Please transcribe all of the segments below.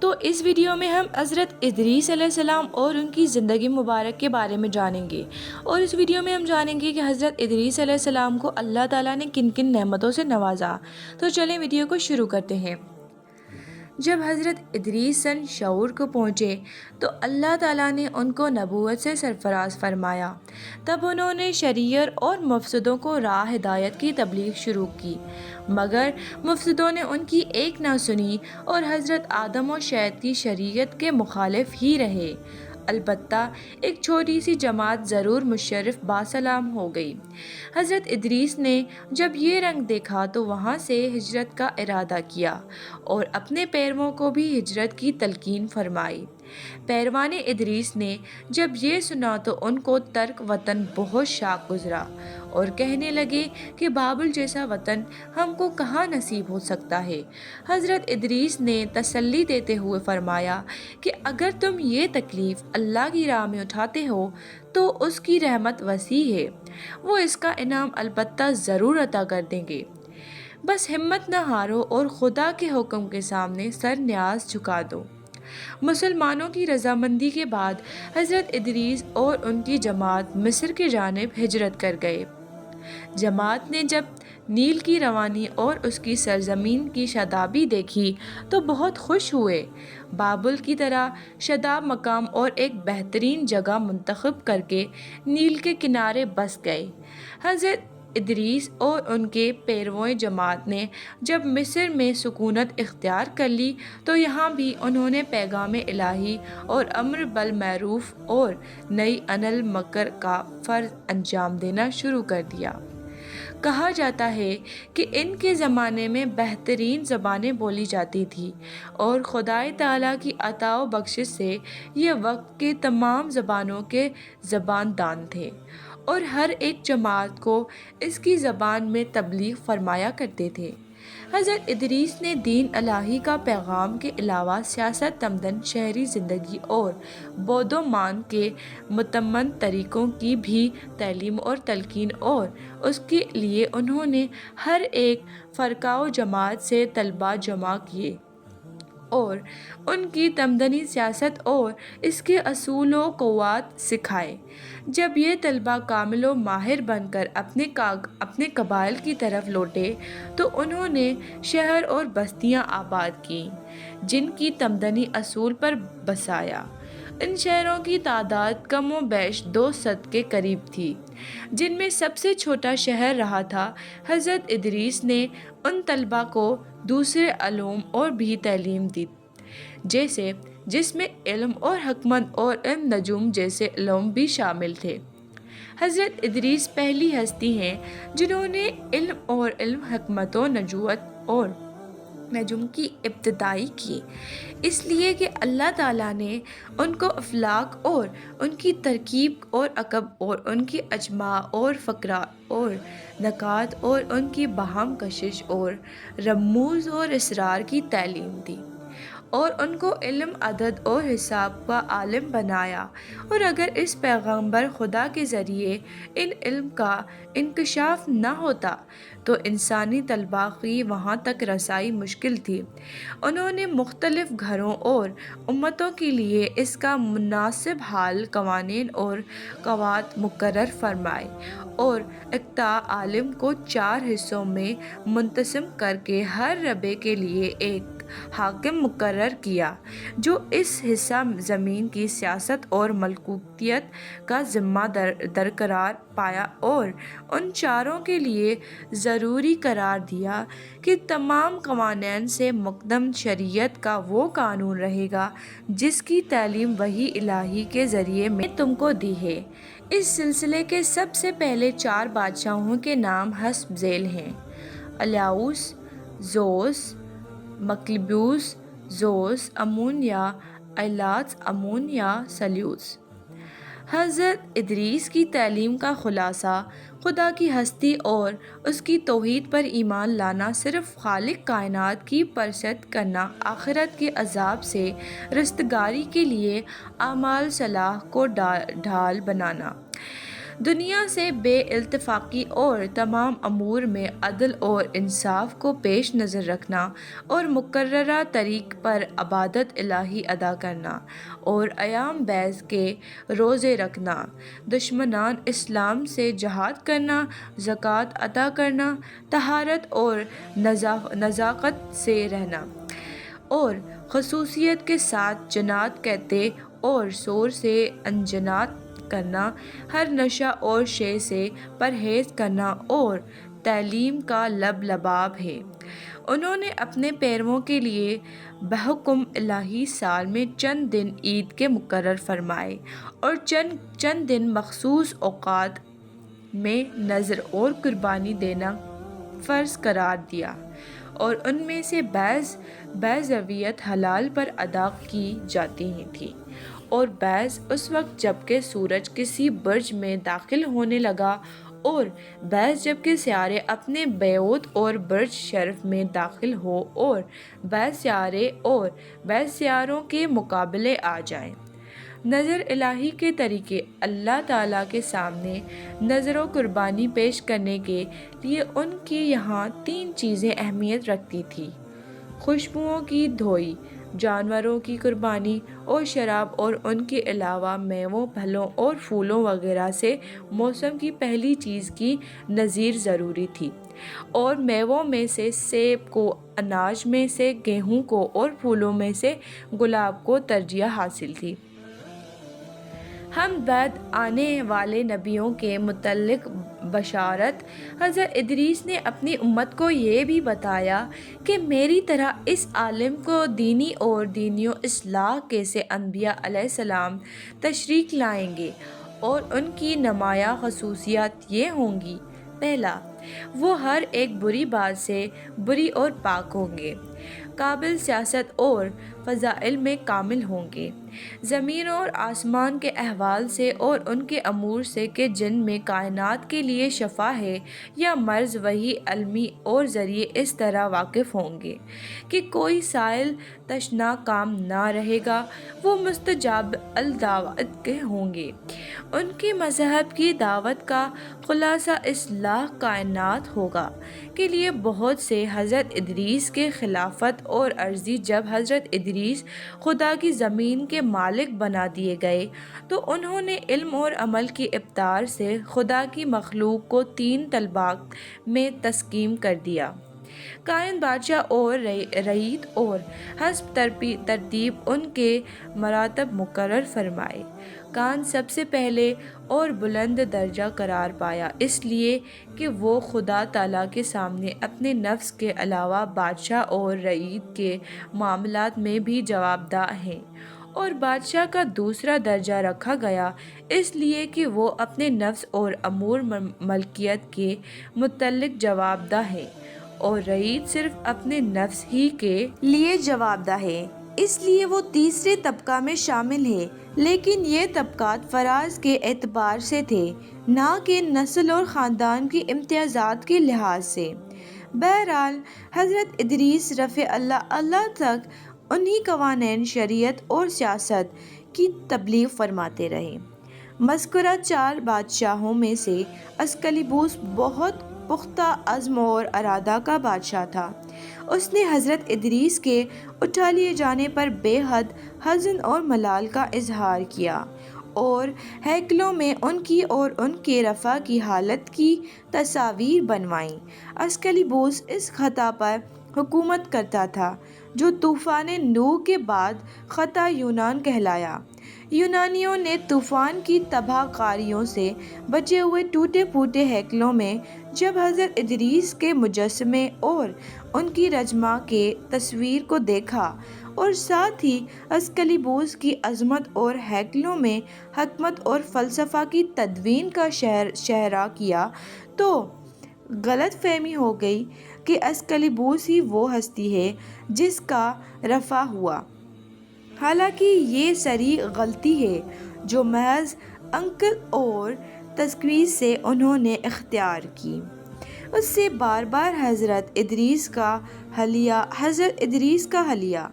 تو اس ویڈیو میں ہم حضرت ادریس علیہ السلام اور ان کی زندگی مبارک کے بارے میں جانیں گے، اور اس ویڈیو میں ہم جانیں گے کہ حضرت ادریس علیہ السلام کو اللہ تعالیٰ نے کن کن نعمتوں سے نوازا۔ تو چلیں ویڈیو کو شروع کرتے ہیں۔ جب حضرت ادریس سن شعور کو پہنچے تو اللہ تعالیٰ نے ان کو نبوت سے سرفراز فرمایا۔ تب انہوں نے شریر اور مفسدوں کو راہ ہدایت کی تبلیغ شروع کی، مگر مفسدوں نے ان کی ایک نہ سنی اور حضرت آدم و شیط کی شریعت کے مخالف ہی رہے۔ البتہ ایک چھوٹی سی جماعت ضرور مشرف باسلام ہو گئی۔ حضرت ادریس نے جب یہ رنگ دیکھا تو وہاں سے ہجرت کا ارادہ کیا اور اپنے پیرووں کو بھی ہجرت کی تلقین فرمائی۔ پیروان ادریس نے جب یہ سنا تو ان کو ترک وطن بہت شاق گزرا اور کہنے لگے کہ بابل جیسا وطن ہم کو کہاں نصیب ہو سکتا ہے۔ حضرت ادریس نے تسلی دیتے ہوئے فرمایا کہ اگر تم یہ تکلیف اللہ کی راہ میں اٹھاتے ہو تو اس کی رحمت وسیع ہے، وہ اس کا انعام البتہ ضرور عطا کر دیں گے۔ بس ہمت نہ ہارو اور خدا کے حکم کے سامنے سر نیاز جھکا دو۔ مسلمانوں کی رضامندی کے بعد حضرت ادریس اور ان کی جماعت مصر کی جانب ہجرت کر گئے۔ جماعت نے جب نیل کی روانی اور اس کی سرزمین کی شادابی دیکھی تو بہت خوش ہوئے۔ بابل کی طرح شاداب مقام اور ایک بہترین جگہ منتخب کر کے نیل کے کنارے بس گئے۔ حضرت ادریس اور ان کے پیروان جماعت نے جب مصر میں سکونت اختیار کر لی تو یہاں بھی انہوں نے پیغام الہی اور امر بالمعروف اور نہی عن المنکر کا فرض انجام دینا شروع کر دیا۔ کہا جاتا ہے کہ ان کے زمانے میں بہترین زبانیں بولی جاتی تھیں اور خدائے تعالیٰ کی عطا و بخشش سے یہ وقت کے تمام زبانوں کے زبان دان تھے اور ہر ایک جماعت کو اس کی زبان میں تبلیغ فرمایا کرتے تھے۔ حضرت ادریس نے دین الہی کا پیغام کے علاوہ سیاست، تمدن، شہری زندگی اور بود و مان کے متمم طریقوں کی بھی تعلیم اور تلقین، اور اس کے لیے انہوں نے ہر ایک فرقہ و جماعت سے طلباء جمع کیے اور ان کی تمدنی سیاست اور اس کے اصول و قواعد سکھائے۔ جب یہ طلباء کامل و ماہر بن کر اپنے قبائل کی طرف لوٹے تو انہوں نے شہر اور بستیاں آباد کیں جن کی تمدنی اصول پر بسایا۔ ان شہروں کی تعداد کم و بیش 200 کے قریب تھی، جن میں سب سے چھوٹا شہر رہا تھا۔ حضرت ادریس نے ان طلباء کو دوسرے علوم اور بھی تعلیم دی، جس میں علم اور حکمت اور علم نجوم جیسے علوم بھی شامل تھے۔ حضرت ادریس پہلی ہستی ہیں جنہوں نے علم اور حکمت و نجوت اور نجوم کی ابتدائی کی، اس لیے کہ اللہ تعالیٰ نے ان کو افلاک اور ان کی ترکیب اور عقب اور ان کی اجماع اور فقرات اور نکات اور ان کی باہم کشش اور رموز اور اسرار کی تعلیم دی اور ان کو علم، عدد اور حساب کا عالم بنایا۔ اور اگر اس پیغمبر خدا کے ذریعے ان علم کا انکشاف نہ ہوتا تو انسانی طلباء کی وہاں تک رسائی مشکل تھی۔ انہوں نے مختلف گھروں اور امتوں کے لیے اس کا مناسب حال، قوانین اور قواعد مقرر فرمائے اور اقطاع عالم کو 4 حصوں میں منقسم کر کے ہر ربع کے لیے ایک حاکم مقرر کیا جو اس حصہ زمین کی سیاست اور ملکوتیت کا ذمہ درقرار پایا اور ان 4 کے لیے ضروری قرار دیا کہ تمام قوانین سے مقدم شریعت کا وہ قانون رہے گا جس کی تعلیم وحی الہی کے ذریعے میں تم کو دی ہے۔ اس سلسلے کے سب سے پہلے 4 بادشاہوں کے نام حسب ذیل ہیں: الیاؤس، زوس، مکلبیوس، زوس امون یا ایلاتس امون یا سلیوس۔ حضرت ادریس کی تعلیم کا خلاصہ خدا کی ہستی اور اس کی توحید پر ایمان لانا، صرف خالق کائنات کی پرست کرنا، آخرت کے عذاب سے رستگاری کے لیے اعمال صالحہ کو ڈھال بنانا، دنیا سے بے التفاقی اور تمام امور میں عدل اور انصاف کو پیش نظر رکھنا اور مقررہ طریق پر عبادت الہی ادا کرنا اور ایام بیض کے روزے رکھنا، دشمنان اسلام سے جہاد کرنا، زکوٰۃ ادا کرنا، طہارت اور نزاکت سے رہنا اور خصوصیت کے ساتھ جنات کہتے اور سور سے انجنات کرنا، ہر نشہ اور شے سے پرہیز کرنا اور تعلیم کا لباب ہے۔ انہوں نے اپنے پیرووں کے لیے بحکم الہی سال میں چند دن عید کے مقرر فرمائے اور چند دن مخصوص اوقات میں نذر اور قربانی دینا فرض قرار دیا، اور ان میں سے بعض رویت حلال پر ادا کی جاتی تھی اور بعض اس وقت جبکہ سورج کسی برج میں داخل ہونے لگا، اور بعض جبکہ سیارے اپنے بیوت اور برج شرف میں داخل ہو اور بعض سیارے اور بعض سیاروں کے مقابلے آ جائیں۔ نذر الہی کے طریقے اللہ تعالیٰ کے سامنے نذر و قربانی پیش کرنے کے لیے ان کے یہاں 3 چیزیں اہمیت رکھتی تھیں: خوشبوؤں کی دھوئی، جانوروں کی قربانی اور شراب، اور ان کے علاوہ میووں، پھلوں اور پھولوں وغیرہ سے موسم کی پہلی چیز کی نذیر ضروری تھی، اور میووں میں سے سیب کو، اناج میں سے گیہوں کو اور پھولوں میں سے گلاب کو ترجیح حاصل تھی۔ ہم بعد آنے والے نبیوں کے متعلق بشارت: حضرت ادریس نے اپنی امت کو یہ بھی بتایا کہ میری طرح اس عالم کو دینی اور دینی اصلاح کے سے انبیاء علیہ السلام تشریف لائیں گے، اور ان کی نمایاں خصوصیات یہ ہوں گی: پہلا، وہ ہر ایک بری بات سے بری اور پاک ہوں گے، قابل سیاست اور فضائل میں کامل ہوں گے، زمین اور آسمان کے احوال سے اور ان کے امور سے کہ جن میں کائنات کے لیے شفا ہے یا مرض، وحی علمی اور ذریعے اس طرح واقف ہوں گے کہ کوئی سائل تشنہ کام نہ رہے گا، وہ مستجاب الدعوت کے ہوں گے۔ ان کے مذہب کی دعوت کا خلاصہ اصلاح کائنات ہوگا کے لیے بہت سے حضرت ادریس کے خلافت اور عرضی جب حضرت ادریس خدا کی زمین کے مالک بنا دیے گئے تو انہوں نے علم اور عمل کی ابتار سے خدا کی مخلوق کو 3 طبقات میں تقسیم کر دیا: کائن، بادشاہ اور رعیت، اور حسب ترتیب ان کے مراتب مقرر فرمائے۔ کائن سب سے پہلے اور بلند درجہ قرار پایا، اس لیے کہ وہ خدا تعالیٰ کے سامنے اپنے نفس کے علاوہ بادشاہ اور رعیت کے معاملات میں بھی جواب دہ ہے، اور بادشاہ کا دوسرا درجہ رکھا گیا اس لیے کہ وہ اپنے نفس اور امور ملکیت کے متعلق جواب دہ ہے، اور رعیت صرف اپنے نفس ہی کے لیے جواب دہ ہے، اس لیے وہ تیسرے طبقہ میں شامل ہے، لیکن یہ طبقات فراز کے اعتبار سے تھے، نہ کہ نسل اور خاندان کی امتیازات کے لحاظ سے۔ بہرحال حضرت ادریس رفیع اللہ تک انہی قوانین شریعت اور سیاست کی تبلیغ فرماتے رہے۔ مذکورہ 4 بادشاہوں میں سے اسکلیپوس بہت پختہ عزم اور ارادہ کا بادشاہ تھا۔ اس نے حضرت ادریس کے اٹھا لیے جانے پر بے حد حزن اور ملال کا اظہار کیا اور ہیکلوں میں ان کی اور ان کے رفع کی حالت کی تصاویر بنوائیں۔ اسکلیپوس اس خطہ پر حکومت کرتا تھا جو طوفان نوح کے بعد خطہ یونان کہلایا۔ یونانیوں نے طوفان کی تباہ کاریوں سے بچے ہوئے ٹوٹے پھوٹے ہیکلوں میں جب حضرت ادریس کے مجسمے اور ان کی رجمہ کے تصویر کو دیکھا اور ساتھ ہی اسکلیپوس کی عظمت اور ہیکلوں میں حکمت اور فلسفہ کی تدوین کا شاہراہ کیا تو غلط فہمی ہو گئی کہ اسکلیپوس ہی وہ ہستی ہے جس کا رفع ہوا، حالانکہ یہ صریح غلطی ہے جو محض عقل اور تشخیص سے انہوں نے اختیار کی۔ اس سے بار بار حضرت ادریس کا حلیہ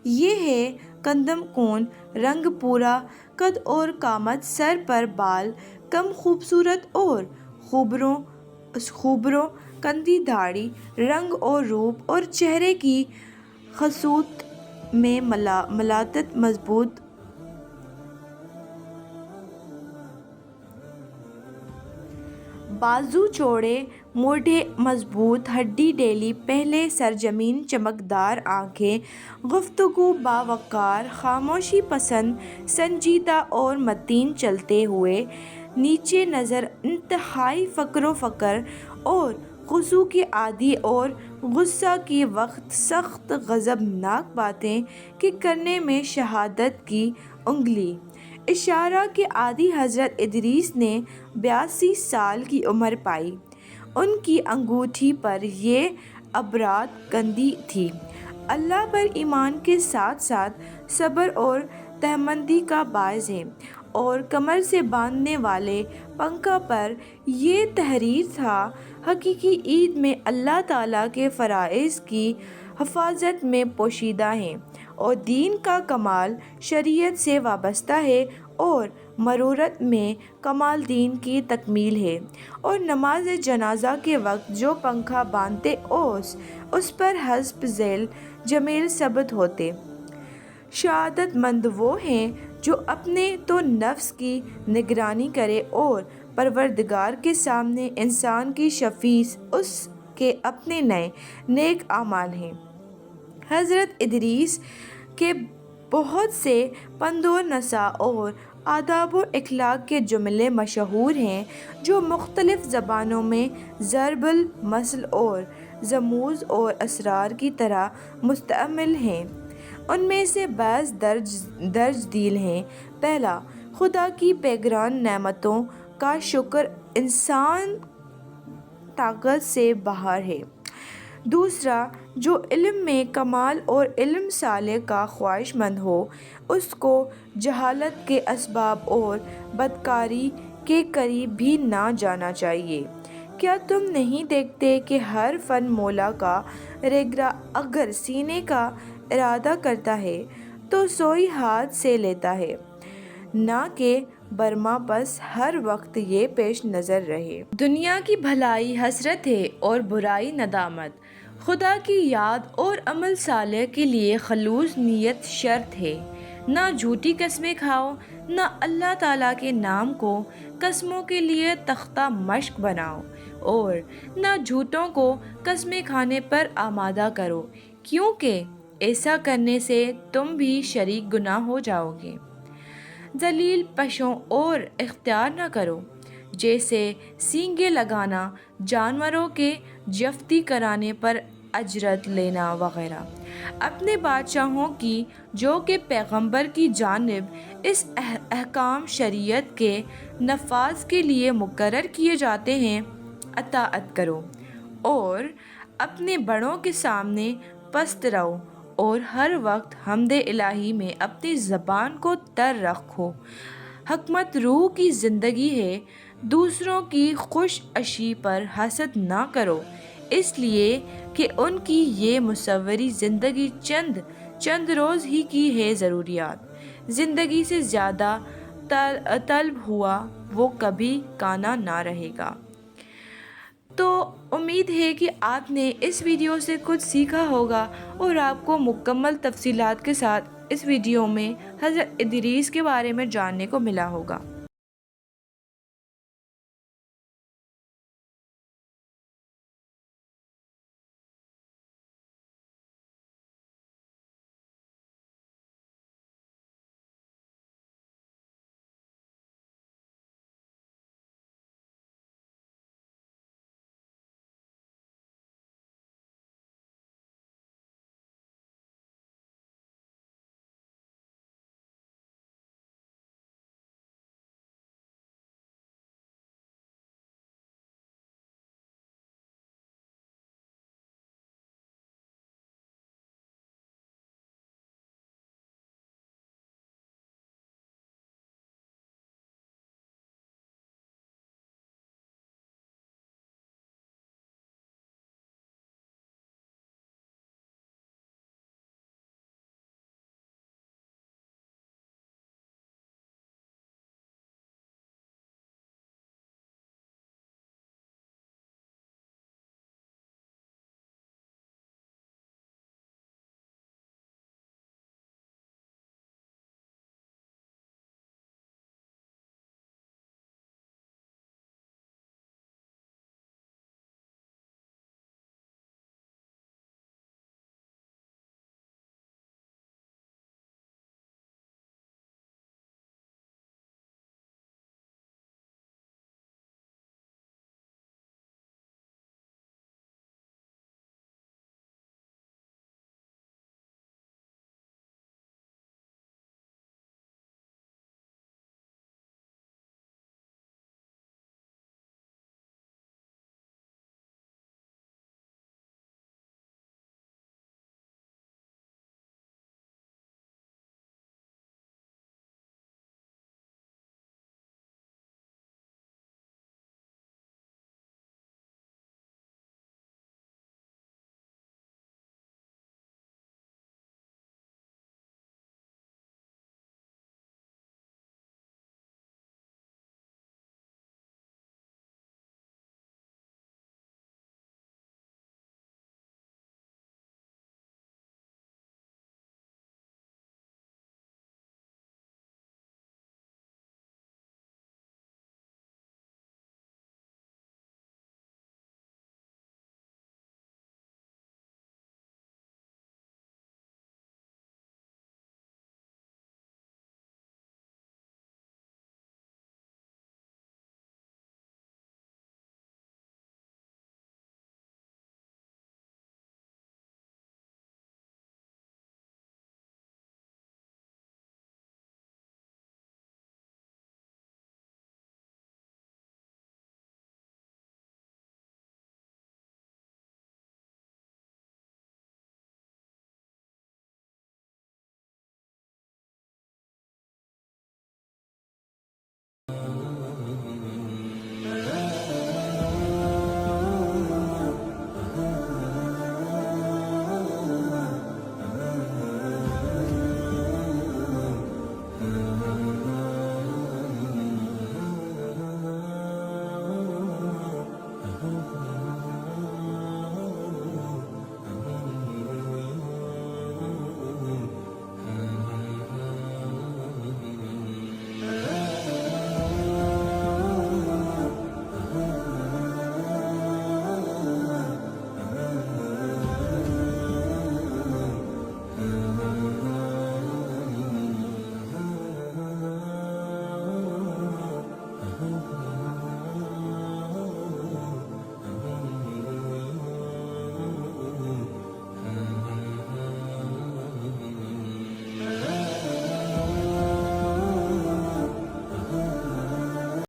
یہ ہے: کندم کون، رنگ پورا، قد اور قامت، سر پر بال، کم خوبصورت اور خوبرو کندی داڑھی، رنگ اور روپ اور چہرے کی خصوصیت میں ملاطت، مضبوط بازو، چوڑے موڈھے، مضبوط ہڈی ڈیلی پہلے سرزمین، چمکدار آنکھیں، گفتگو باوقار، خاموشی پسند، سنجیدہ اور متین، چلتے ہوئے نیچے نظر، انتہائی فکر و فقر اور خضوع کے عادی اور غصہ کے وقت سخت غضبناک باتیں کے کرنے میں شہادت کی انگلی اشارہ کے عادی حضرت ادریس نے 82 سال کی عمر پائی۔ ان کی انگوٹھی پر یہ عبارت کندی تھی: اللہ پر ایمان کے ساتھ ساتھ صبر اور تحملی کا باعث ہے، اور کمر سے باندھنے والے پنکھا پر یہ تحریر تھا: حقیقی عید میں اللہ تعالیٰ کے فرائض کی حفاظت میں پوشیدہ ہے، اور دین کا کمال شریعت سے وابستہ ہے، اور مرورت میں کمال دین کی تکمیل ہے، اور نماز جنازہ کے وقت جو پنکھا باندھتے اس پر حسب ذیل جمیل ثابت ہوتے۔ سعادت مند وہ ہیں جو اپنے تو نفس کی نگرانی کرے اور پروردگار کے سامنے انسان کی شفیع اس کے اپنے نیک اعمال ہیں۔ حضرت ادریس کے بہت سے پند و نصیحت اور آداب و اخلاق کے جملے مشہور ہیں جو مختلف زبانوں میں ضرب المثل اور رموز اور اسرار کی طرح مشتمل ہیں۔ ان میں سے بعض درج ذیل ہیں: پہلا، خدا کی بےگران نعمتوں کا شکر انسان طاقت سے باہر ہے۔ دوسرا، جو علم میں کمال اور علم صالح کا خواہش مند ہو، اس کو جہالت کے اسباب اور بدکاری کے قریب بھی نہ جانا چاہیے۔ کیا تم نہیں دیکھتے کہ ہر فن مولا کا ریگرا اگر سینے کا ارادہ کرتا ہے تو سوئی ہاتھ سے لیتا ہے، نہ کہ برما، بس ہر وقت یہ پیش نظر رہے۔ دنیا کی بھلائی حسرت ہے اور برائی ندامت۔ خدا کی یاد اور عمل صالح کے لیے خلوص نیت شرط ہے۔ نہ جھوٹی قسمیں کھاؤ، نہ اللہ تعالیٰ کے نام کو قسموں کے لیے تختہ مشق بناؤ، اور نہ جھوٹوں کو قسمیں کھانے پر آمادہ کرو، کیونکہ ایسا کرنے سے تم بھی شریک گناہ ہو جاؤ گے۔ ذلیل پشوں اور اختیار نہ کرو، جیسے سینگیں لگانا، جانوروں کے جفتی کرانے پر اجرت لینا وغیرہ۔ اپنے بادشاہوں کی، جو کہ پیغمبر کی جانب اس احکام شریعت کے نفاذ کے لیے مقرر کیے جاتے ہیں، اطاعت کرو، اور اپنے بڑوں کے سامنے پست رہو، اور ہر وقت حمد الہی میں اپنی زبان کو تر رکھو۔ حکمت روح کی زندگی ہے، دوسروں کی خوش عیشی پر حسد نہ کرو، اس لیے کہ ان کی یہ مصوری زندگی چند روز ہی کی ہے۔ ضروریات زندگی سے زیادہ طلب ہوا وہ کبھی کانا نہ رہے گا۔ تو امید ہے کہ آپ نے اس ویڈیو سے کچھ سیکھا ہوگا اور آپ کو مکمل تفصیلات کے ساتھ اس ویڈیو میں حضرت ادریس کے بارے میں جاننے کو ملا ہوگا۔